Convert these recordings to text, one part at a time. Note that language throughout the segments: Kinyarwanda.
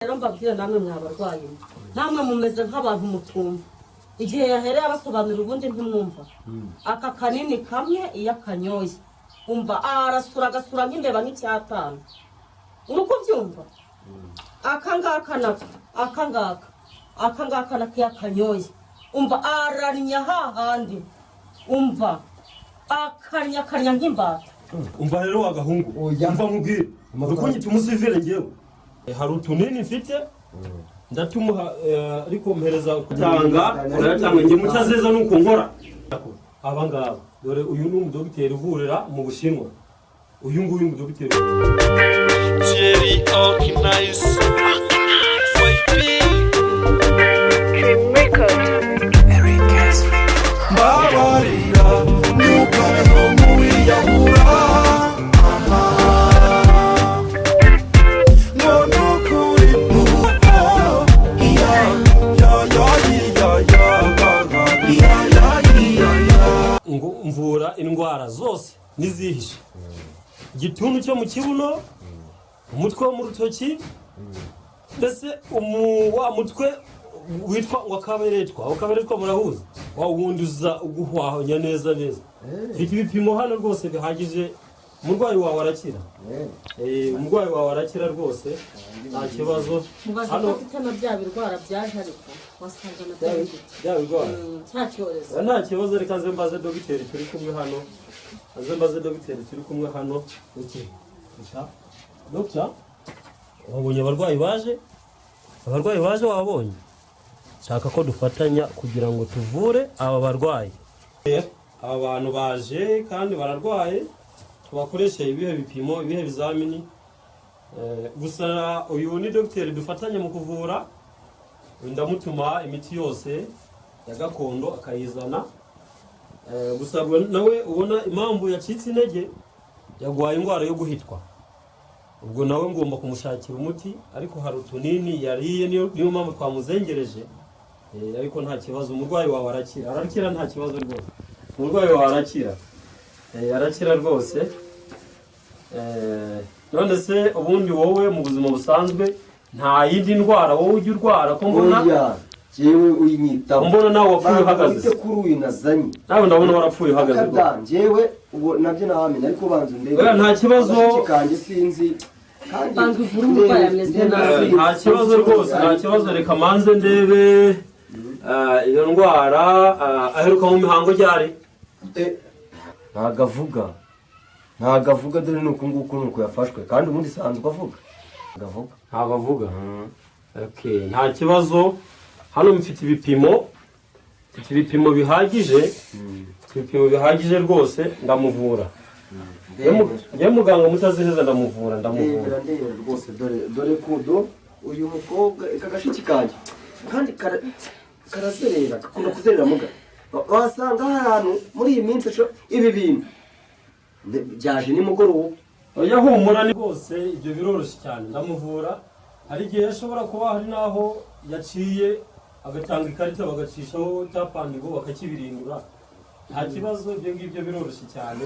rero mbabwira namwe mwabarwayi namwe mumeze nk'abantu mutumva igihe yahereye abasobanurira ubundi ntimwumva aka kanini kamwe iyo akanyoye umva arasura agasura nk'imbeba nk'icyatanu uri kubyumva akangaka nako akangaka nako iyo akanyoye umva ararinya hahandi umva akanya nk'imbata umva rero wagahungu umva nkubwire urukunyita umusivire ngewe hari utunini mfite ndatumuha ariko mpereza kutanga urayatanga nge mucyazeza nuko nkora aba ngaba dore uyu ni umudogiteri uvurira mu Bushinwa uyu nguyu umudogiteri Thierry Organize Babarira nukame no muwiyahura mvura indwara zose nizihishe gituntu cyo mu kibuno umutwe wo mu rutoki mbese wa mutwe witwa wakaberetwa murahuza wa wundi uza uguhwanya neza mfite ibipimo hano rwose bihagije umurwayi wawe arakira umurwayi wawe arakira rwose nta kibazo hano ufite na bya birwara byaje ariko wasanga na bya birwara nta cyorezo nta kibazo reka nze mbaze dogiteri turi kumwe hano iki Doctor wabonye abarwayi baje wabonye shaka ko dufatanya kugira ngo tuvure aba barwayi aba bantu baje kandi bararwaye tubakoresha ibihe bipimo ibihe bizamini gusa uyu ni dogiteri dufatanya mu kuvura ndamutuma imiti yose ya gakondo akayizana gusa nawe ubona impamvu yacitse intege yagwaye indwara yo guhitwa ubwo nawe ngomba kumushakira umuti ariko hari utunini yariye niyo mpamvu twamuzengereje ariko nta kibazo umurwayi wawe arakira nta kibazo rwose umurwayi wawe arakira rwose none se ubundi wowe mu buzima busanzwe nta yindi ndwara wowe ujya urwara ko mbona jewe uyinyitaho mbona nawe wapfuye uhagaze kuri uyu nazanye nawe ndabona warapfuye uhagaze jewe ubwo nabyo nahamenya ariko banza ndebe nta kibazo kanje sinzi banza uvura umurwayi ameze nabi nta kibazo rwose nta kibazo reka manze ndebe iyo ndwara aheruka mu mihango ryari ntago avuga dore nuko nuko yafashwe kandi ubundi sanzwe avuga ntabwo avuga nta kibazo hano mfite ibipimo bihagije rwose ndamuvura ye muganga mutaziheza ndamuvura rwose dore kudo uyu mukobwa kagashiki kanje kandi karazerera kakunda kuzerera muga wasanga ahantu muri iyi minsi ibi bintu byaje nimugoroba oya humura ni rwose ibyo biroroshye cyane ndamuvura hari igihe ashobora kuba hari naho yaciye agatanga ikarita bagacishaho cyapandigo bakakibirindura nta kibazo ibyo ngibyo biroroshye cyane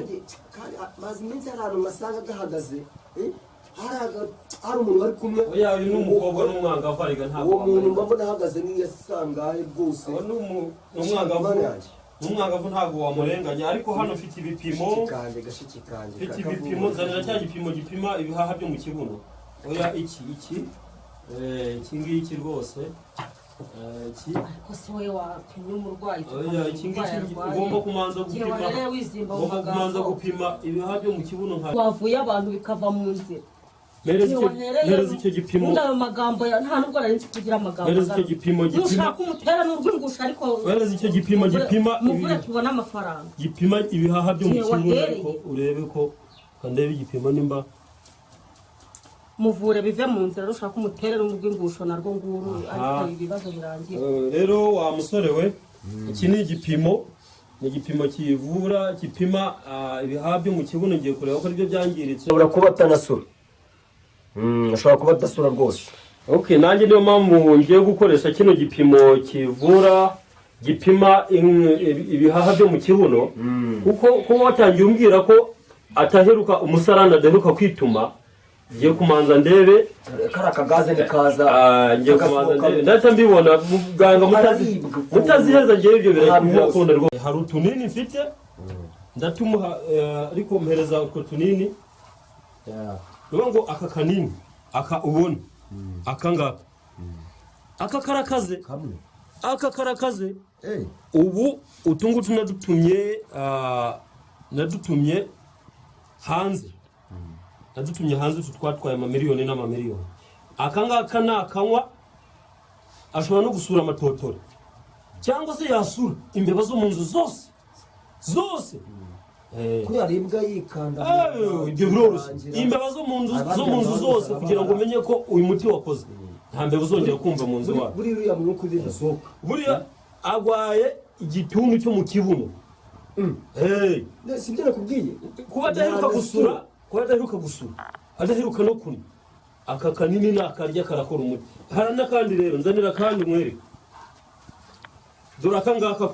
kandi maze iminsi hari ahantu masanga gahagaze hari umuntu wari kumwe oya uyu ni umukobwa n'umwangavu ariko ntabwo uwo muntu mbona ahagaze n'iyasangahe rwose n'umwangavu ntabwo wamurenganya ariko hano mfite ibipimo mfite ibipimo zanira cya gipimo gipima ibihaha byo mu kibuno oya iki ngiki rwose ariko se wowe wapimye umurwayi iki ngiki ugomba kumanza gupima ibihaha byo mu kibuno wavuye abantu bikava mu nzira Mereza icyo gipimo ndayo magambo nta nubwo nari nzi kugira amagambo mereza icyo gipimo ushaka umutera n'urwingusha ariko mereza icyo gipimo muvure tubona amafaranga gipima ibihaha byo mu kibuno ariko urebe ko ndebe igipimo nimba muvure bive mu nzira ushaka umutere n'urwingusho narwo nguru ariko ibibazo birangira rero wa musore we iki ni igipimo kivura gipima ibihaha byo mu kibuno ngiye kureba ko aribyo byangiritse ashobora kuba atanasura ashobora kuba adasura rwose nanjye niyo mpamvu ngiye gukoresha kino gipimo kivura gipima ibihaha byo mu kibuno kuko watangiye umbwira ko ataheruka umusarani adaheruka kwituma ngiye kumanza ndebe kari akagaze nikaza ngiye kumanza ndebe ndahita mbibona muganga mutaziheza ngewe ibyo birakunda rwose hari utunini mfite ndatumuha ariko mpereza utwo tunini niyo ngo aka kanini aka ubona aka ngaka aka karakaze aka karakaze ubu utungutu nadutumye hanze utu twatwaye amamiliyoni n'amamiliyoni aka ngaka nakanywa ashobora no gusura amatotore cyangwa se yasura imbeba zo mu nzu zose kuri aribwa yikanda ibyo biroroshye imbeba zo mu nzu zose kugira ngo umenye ko uyu muti wakoze nta mbeba uzongera kumva mu nzu wawe buriya mwuka uri gusohoka buriya agwaye igituntu cyo mu kibuno sibyo nakubwiye kuba adaheruka gusura adaheruka no kunywa aka kanini nakarya karakora umuti hari n'akandi rero nzanira kandi mwereke dore aka ngaka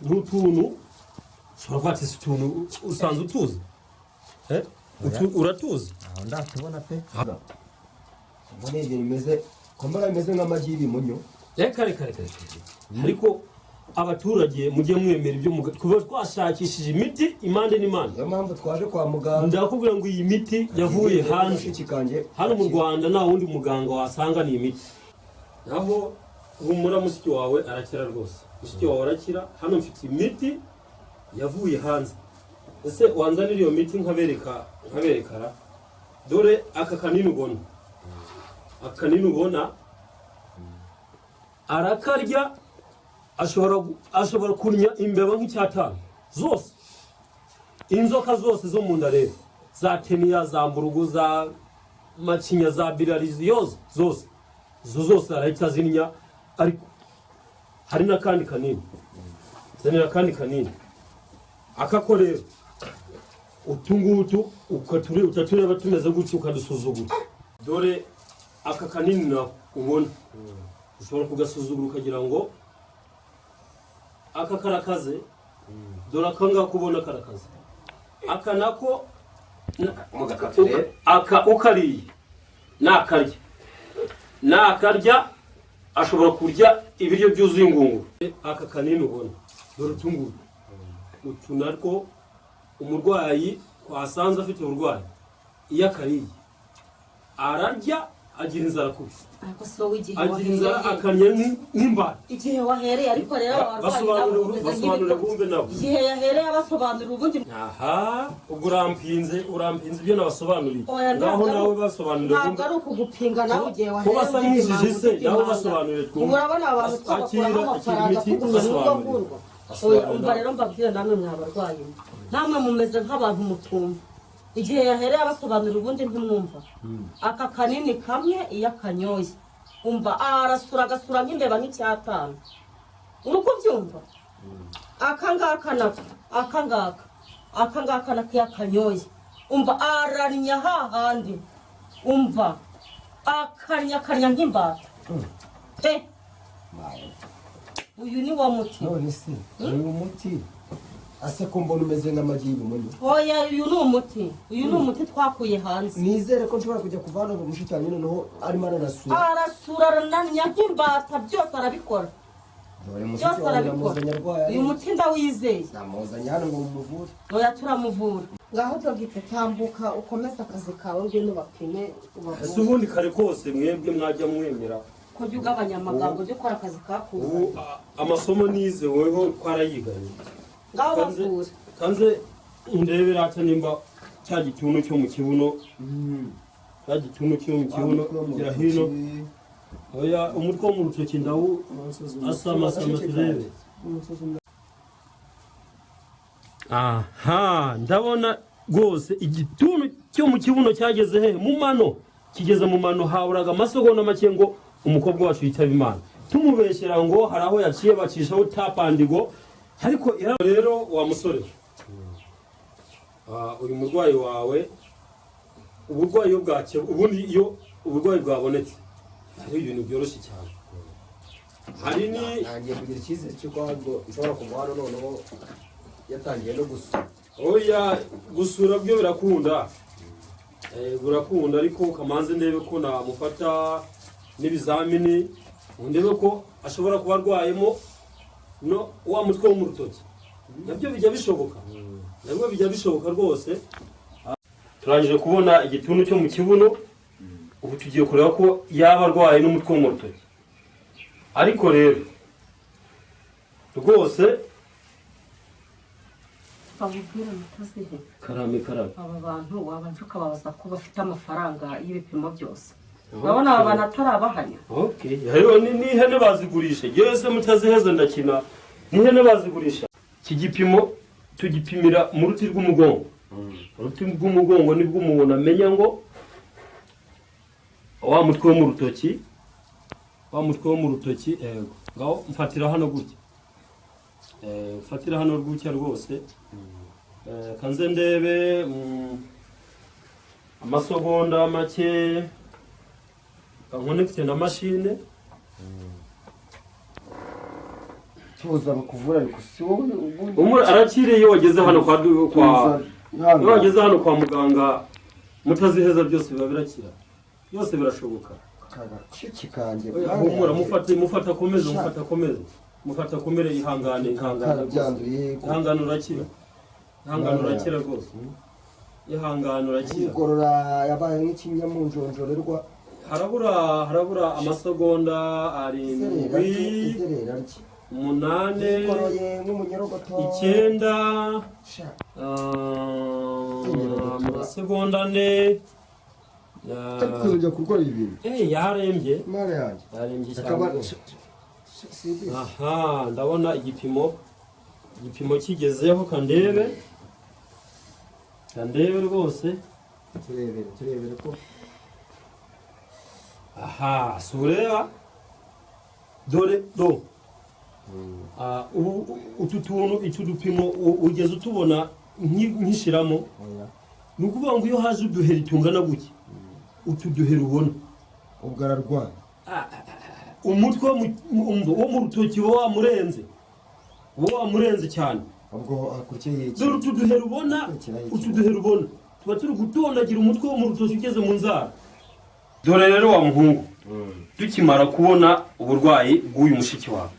n'utuntu ushobora kuba ati utuntu usanzwe utuzi uratuzi aho ndatubona pe mbona ibyo bimeze kombara bimeze nk'amagi y'ibimonyo reka ariko abaturage mujye mwemera ibyo kuba twashakishije imiti impande n'impande niyo mpamvu twaje kwa muganga ndakubwira ngo iyi miti yavuye hanze hano mu Rwanda nta wundi muganga wasanga ni imiti naho humura mushiki wawe arakira rwose mushiki wawe arakira hano mfite imiti yavuye hanze ese wanzanira iyo miti nkaberekara dore aka kanini ubona arakarya ashobora kurya imbeba nk'icyatanu zose inzoka zose zo mu nda rero za teniya za mburugu za macinya za birarizi zose arahita azinya ariko hari n'akandi kanini zanira akandi kanini akako rero utungutu utatureba tumeze gutyo ukadusuzugura dore aka kanini nawe ubona ushobora kugasuzugura ukagira ngo aka karakaze dore aka ngaka ubona karakaze aka nako ukariye nakarya ashobora kurya ibiryo byuzuye ingunguru aka kanini ubona dore utungutu utu narwo umurwayi twasanze afite uburwayi iyo akariye ararya agira inzara kubi agira inzara akarya nk'imbata igihe wahereye ariko rero basobanurira bumve nabo igihe yahereye abasobanurira ubundi ubwo urampinze ibyo nabasobanuriye naho nawe basobanurira ntabwo ari ukugupinga nawe igihe wahereye ko basa nk'injiji se nawe basobanurire twumve urabona abantu twabakuramo amafaranga kugurwa umva rero mbabwire namwe mwabarwayi namwe mumeze nk'abantu mutumva igihe yahereye abasobanurira ubundi ntimwumva aka kanini kamwe iyo akanyoye umva agasura nk'imbeba nk'icyatanu uri kubyumva aka ngaka nako iyo akanyoye umva ararnya hahandi umva akarnya nk'imbata uyu ni wo muti none se uyu muti ase ko mbona umeze nk'amagi y'ibimonyo oya uyu ni umuti twakuye hanze nizere ko nshobora kujya kuvana ngo mushiki wanjye noneho arimo arasura arananya nk'imbata byose arabikora byose arabikora uyu muti ndawizeye namuzanye hano ngo mumuvure oya turamuvura ngaho dogite tambuka ukomeze akazi kawe ngwino bapime ese ubundi kare kose mwebwe mwajya mwemera ko jya ugabanya amagambo jya ukora akazi kakuze amasomo nize weho twarayiganye ngaho bavura kanze ndebera ata nimba cya gituntu cyo mu kibuno gira hino oya umutwe wo mu rutoki ndawo asama turebe aha ndabona rwose igituntu cyo mu kibuno cyageze he mu mano kigeze mu mano haburaga amasegonda make ngo umukobwa wacu yitaba Imana tumubeshyera ngo hari aho yaciye bacishaho tapandigo ariko rero wa musore uyu murwayi wawe uburwayi bwake ubundi iyo uburwayi bwabonetse hari ibintu byoroshye cyane hari ni ntangiye kugira icyizere cy'uko ushobora kumuha hano noneho yatangiye no gusura oya gusura byo birakunda Burakunda ariko kamanze ndebe ko namufata n'ibizamini ndebe ko ashobora kuba arwayemo no wa mutwe wo mu rutoki. Nabyo bijya bishoboka. Nabwo bijya bishoboka rwose. Turangije kubona igituntu cyo mu kibuno. Ubu tugiye kureba ko yaba arwaye n'umutwe wo mu rutoki. Ariko rero rwose babubwira mutazihe karame. aba bantu wabanje ukababaza ko bafite amafaranga y'ibipimo byose. Urabona aba bantu atarabahanya. Okay. Hariho n'ihene bazigurisha. Yewe se mutaziheza ndakina. N'ihene bazigurisha. Iki gipimo tugipimira mu ruti rw'umugongo. Uruti rw'umugongo nibwo umuntu amenya ngo wa mutwe wo mu rutoki. Wa mutwe wo mu rutoki ego. Ngaho mfatira hano gutya. Mfatira hano gutya rwose. Kanze ndebe amasogonda make. Kanconnecte na machine. tuza bakuvura ariko si wowe Umwe arakiriye iyo wageze hano iyo wageze hano kwa muganga mutaziheza byose biba birakira. Byose birashoboka. kagaciki kanje Humura mufata komeza mufata komere ihangane ihangane urakira. Ihangane urakira rwose. Ihangane urakira. igorora yabaye nk'ikinyamunjonjorerwa harabura amasegonda 7 izerera iki 8 igoroye nk'umunyerogoto 9 amasegonda 4 kujya kurwara ibintu yarembye mara yanjye yarembye akaba cyane. Aha ndabona igipimo kigezeho kandebe rwose turebere ko aha sureba dore do utu tuntu itudupimo ugeze utubona nkishiramo nukuvuga ngo iyo haje uduheri tungana guki utuduheri ubona ubwo ararwaye umutwe wo mu rutoki wamurenze cyane ubwo akurikiye iki dore utuduheri ubona tuba turi gutondagira umutwe wo mu rutoki ugeze mu nzara. Dore rero wa muhungu tukimara kubona uburwayi bw'uyu mushiki wawe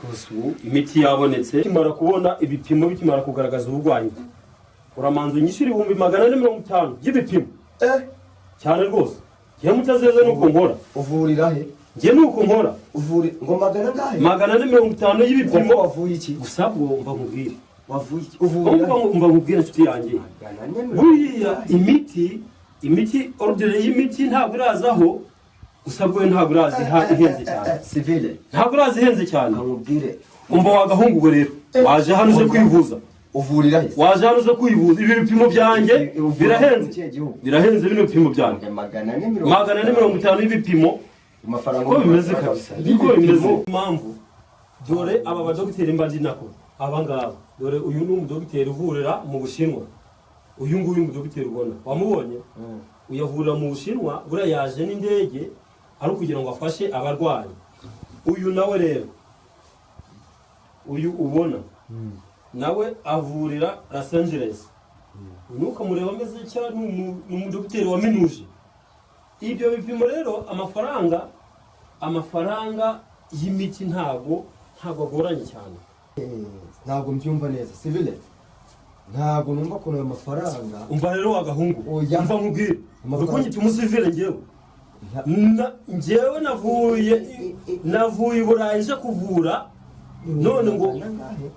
rwose ubu imiti yabonetse tukimara kubona ibipimo bikimara kugaragaza uburwayi uramanza unyishyura 450 by'ibipimo cyane rwose. Njye mutazeze nuko nkora uvurira he njye nuko nkora uvuri ngo magana ngahe 450 y'ibipimo wavuye iki gusa bwo mba nkubwire wavuye iki uvurira mba nkubwire inshuti yanjye buriya imiti ordre y'imiti ntabwo irazaho gusa bwo ntabwo irazi ihenze cyane civile ntabwo irazi ihenze cyane. nkubwire umva wagahungu rero waje hano uje kwivuza uvurira he waje hano uze kwivuza ibi bipimo byanjye birahenze bino bipimo byanjye 450 y'ibipimo amafaranga ko bimeze kabisa niko bimeze. Impamvu dore aba badogiteri mbandi nako aba ngaba dore uyu ni umudogiteri uvurira mu Bushinwa. Uyu nguyu umudogiteri ubona wamubonye uyavurira mu Bushinwa buriya yaje n'indege ari kugira ngo afashe abarwayi. Uyu nawe rero uyu ubona nawe avurira Los Angeles. Nuko mureba ameze cyane umudogiteri waminuje. Ibyo bipimo rero amafaranga y'imiti ntabwo agoranye cyane. ntabwo mbyumva neza civile ntabwo numva ko ayo mafaranga umva rero wagahungu umva nkubwire urukunyita umusivile njyewe navuye i Burayi nje kuvura none ngo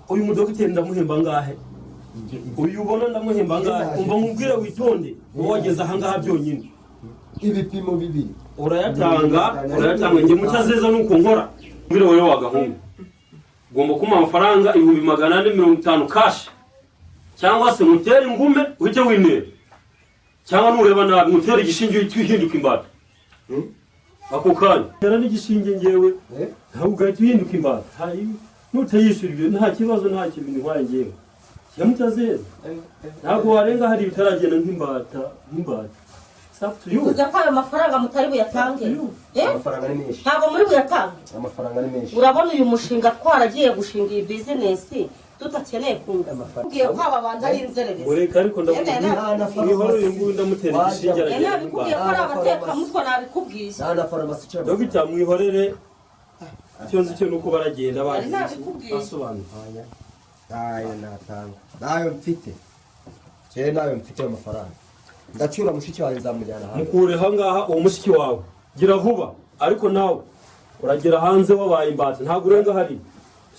uyu mudogiteri ndamuhemba ngahe uyu ubona ndamuhemba ngahe umva nkubwire witonde wowe wageze aha ngaha byonyine ibipimo bibiri urayatanga njye mutazeza nuko nkora mbwire wowe wagahungu ugomba kumpa amafaranga 450 cash cyangwa se mutere ingume ujye winera cyangwa nureba nabi mutere igishinge uhinduka imbata ako kanya tera n'igishinge ngewe ntabwo ugahita uhinduka imbata nutayishyura ibyo nta kibazo nta kintu ntwaye ngewe mutazeza ntabwo warenga hari bitaragenda nk'imbata uvuze ko ayo mafaranga mutari buyatange amafaranga ni menshi ntabwo muri buyatange amafaranga ni menshi urabona uyu mushinga twaragiye gushinga iyi bizinesi tutakeneye kunga ubwiye ko aba bantu ari inzererezi ureka ariko ndamubwira nguyu ndamutera igishinge nabikubwiye ko ari abatekamutwe nabikubwiye nta na farumasi icyo dogita mwihorere icyo nzi cyo nuko baragenda nabikubwiye nayo mfite jewe nayo mfite ayo mafaranga ndacyura mushiki wawe nzamujyana hanze mukure ahangaha uwo mushiki wawe gira vuba ariko nawe uragera hanze wabaye imbata ntabwo urenga hari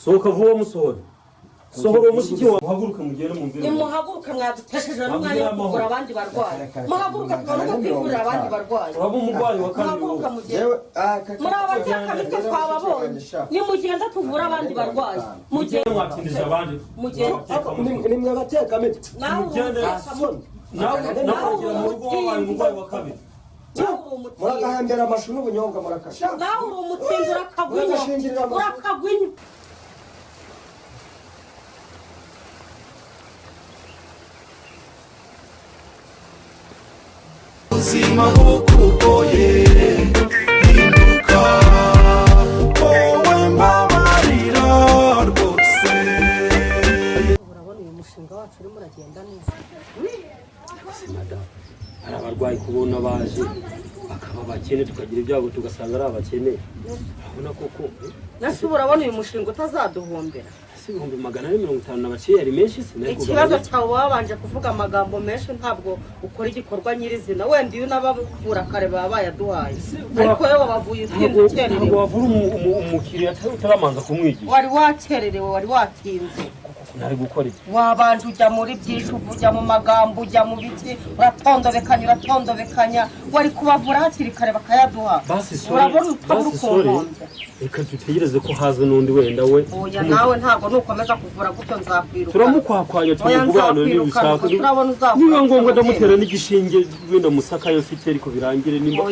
sohoka vuba musohore sohora uwo mushiki wawe muhaguruke mugende mumvire nimuhaguruke mwadutesheje n'umwanya wo kuvura abandi barwayi muhaguruke tubone ko kwivurira abandi barwayi uraba umurwayi wa kabiri muhaguruke mugende muri abatekamutwe twababonye nimugenda tuvura abandi barwayi mugende mwatindije abandi mugende nimwe abatekamutwe nawe uragira mu rugo wabaye umurwayi wa kabiri muragahembera amashu n'ubunyobwa murakasha nawe uri umutindi urakagwinya ubuzima bukugoye hinduka wowe mbabarira rwose urabona uyu mushinga wacu urimo uragenda neza hari abarwayi kubona baje bakaba abakene tukagira ibyago tugasanga ari abakene urabona koko nasi urabona uyu mushinga utazaduhombera si 450 n'abaciye ari menshi ikibazo cyawe wabanje kuvuga amagambo menshi ntabwo ukora igikorwa nyirizina wenda iyo unabavura kare baba bayaduhaye ariko wowe wabavuye utinze ukererewe ntabwo wavura umukiriya utaramanza kumwigisha wari wakererewe wari watinze ntari gukora iki wabanje ujya muri byinshi ujya mu magambo ujya mu biti uratondobekanya wari kubavura hakiri kare bakayaduha urabona utabura ukuntu reka dutegereze ko haza n'undi wenda we oya nawe ntabwo nukomeza kuvura gutyo nzakwiruka turamukwakwanya tumugubano n'ibishaka niba ngombwa ndamutera n'igishinge wenda musakayo mfite ariko birangire nimba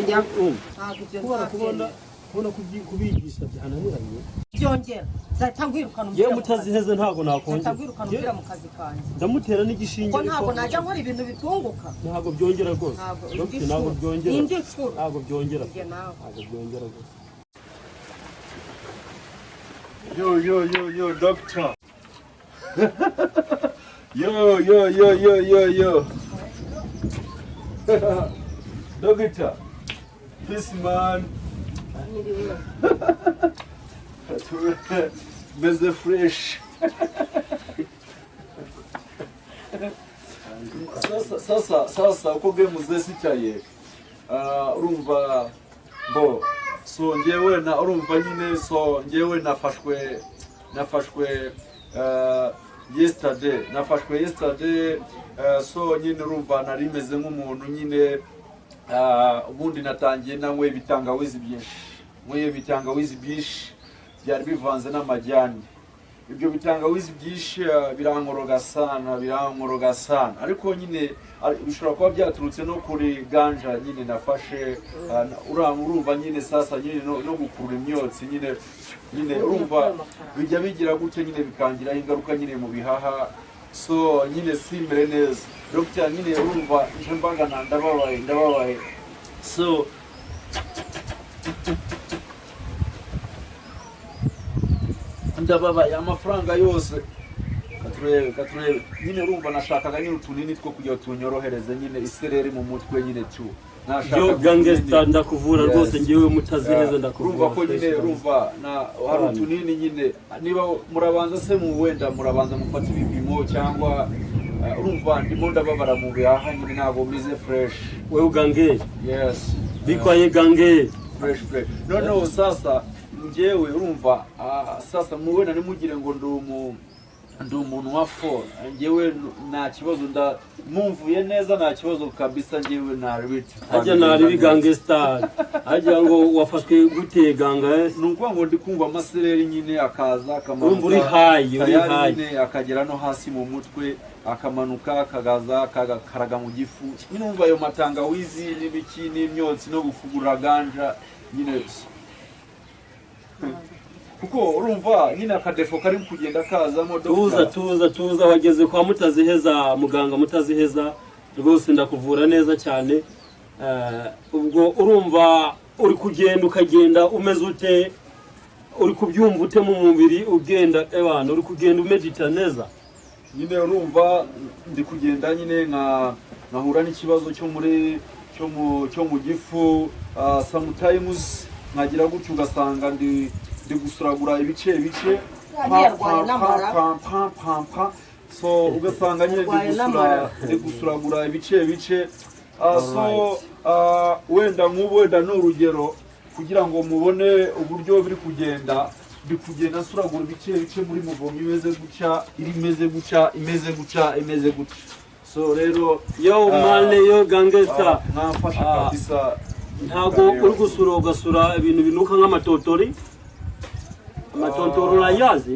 kubona kubigisha byananiranye byongera zahita ngwirukana yewe mutaziheze ntabwo nakongera zahita ngwirukana umupira mu kazi kanjye ndamutera n'igishinge ko ntabwo najya nkora ibintu bitunguka ntabwo byongera rwose ntabwo byongera indi nshuro ntabwo byongera ntabwo byongera rwose Yo, doctor. yo. Doctor. This man. Meze fresh. Sasa uko game zesicaye. Urumva bo so ngewe na urumva nyine so ngewe nafashwe yesterday so nyine urumva nari meze nk'umuntu nyine ubundi natangiye nanywe ibitangawizi byinshi byari bivanze n'amajyani ibyo bitangawizi byinshi birankoroga sana ariko nyine bishobora kuba byaturutse no kuri ganja nyine nafashe urumva nyine sasa nyine no gukurura imyotsi nyine urumva bijya bigira gutyo nyine bikangiraho ingaruka nyine mu bihaha so nyine simbere neza dogita nyine urumva nje mbagana ndababaye so ndababaye amafaranga yose katurebe nyine urumva nashakaga nyine utunini two kugira tunyorohereze nyine isereri mu mutwe nyine tu yo gangster ndakuvura rwose ngewe mutaziheza ndakuvura urumva ko nyine urumva hari utunini nyine niba murabanza se wenda murabanza mufata ibipimo cyangwa urumva ndimo ndababara mu bihaha nyine ntabwo mbize fresh wewe gange yes bikwaye gange fresh no sasa ngewe urumva sasa muwe nari mugire ngo ndi umuntu wa fo ngewe nta kibazo mumvuye neza nta kibazo kabisa ngewe naribiti ajya nari gangster ajya ngo wafashwe gute ganga nuko ngo ndi kumva amasereri nyine akaza akamanuka uri high akagera no hasi mu mutwe akamanuka akagaza akakaraga mu gifu nyine umva ayo matangawizi n'ibiki n'imyotsi no gufugura ganja nyine kuko urumva nyine akadefo kari kugenda kazamo tuza wageze kwa mutaziheza muganga mutaziheza rwose ndakuvura neza cyane ubwo urumva uri kugenda ukagenda umeze ute uri kubyumva ute mu mubiri ugenda abantu uri kugenda umedita neza nyine urumva ndi kugenda nyine nkahura n'ikibazo cyo mu gifu sometimes nkagira gutyo ugasanga ndi gusuragura ibice so ugasanga nyine ndi gusuragura ibice wenda nk'ubu wenda ni urugero kugira ngo mubone uburyo biri kugenda ndi kugenda nsuragura ibice muri muvomo imeze gutya so rero yo mane yo gangsta nafasha kabisa ntago uri gusura ugasura ibintu binuka nk'amatotori urayazi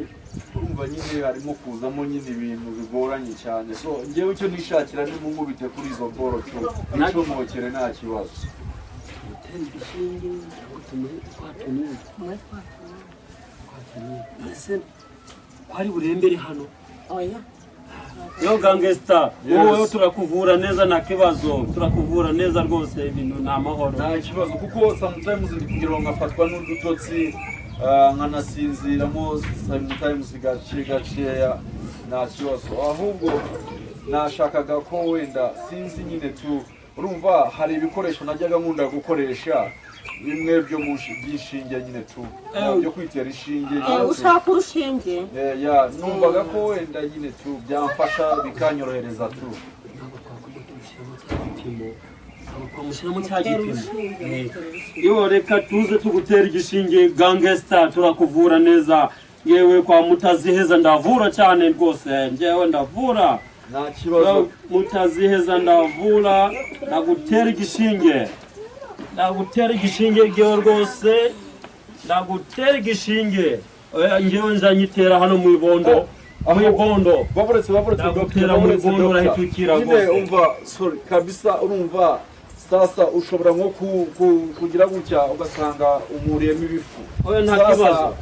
urumva nyine harimo kuzamo nyine ibintu bigoranye cyane so ngewe icyo nishakira ni mumubite kuri izo boro nicyo mwokere nta kibazo kwari burembere hano yo gangsta wowe turakuvura neza nta kibazo turakuvura neza rwose ibintu ni amahoro nta kibazo kuko sometimes ndi kugira ngo ngafatwa n'udutotsi nkanasinziramo sometimes gakeya nta kibazo ahubwo nashakaga ko wenda sinzi nyine tu urumva hari ibikoresho najyaga nkunda gukoresha bimwe byo by'ishinge nyine tu byo kwitera ishinge ushaka urushinge numvaga ko wenda nyine tu byamfasha bikanyorohereza tu twamushyiramo cya gipimo iyo reka tuze tugutera igishinge gangsta turakuvura neza yewe kwa Mutaziheza ndavura cyane rwose njyewe ndavura nta kibazo Mutaziheza ndavura nagutera igishinge ngewe rwose nagutera igishinge njyewe nzanyitera hano mu ibondo baburetse nagutera mu ibondo urahitukira rwose umva sorry kabisa urumva sasa ushobora nko kugira gutya ugasanga umuriyemo ibifu nta kibazo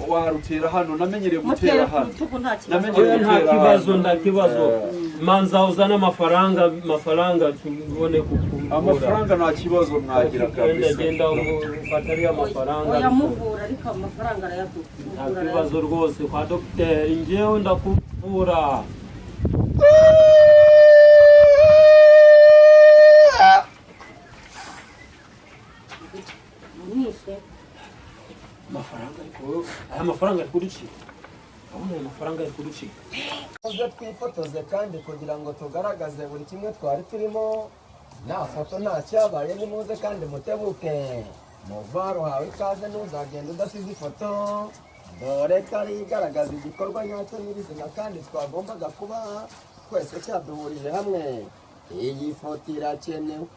warutera hano namenyereye gutera hano nta kibazo manza uzana amafaranga tubone kukuvura amafaranga nta kibazo mwagira kabisa genda ufata ariya mafaranga yamuvura ariko amafaranga arayaduha nta kibazo rwose kwa dogiteri njyewe ndakuvura amafaranga ari kuri ki amafaranga ari kuri ki twifotoze kandi kugira ngo tugaragaze buri kimwe twari turimo nta foto nta cyabaye nimuze kandi mutebuke muvaro hawe ikaze ntuzagenda udasize ifoto dore ko ari igaragaza igikorwa nyacyo nyirizina kandi twagombaga kuba twese cyaduhurije hamwe iyi foto irakenewe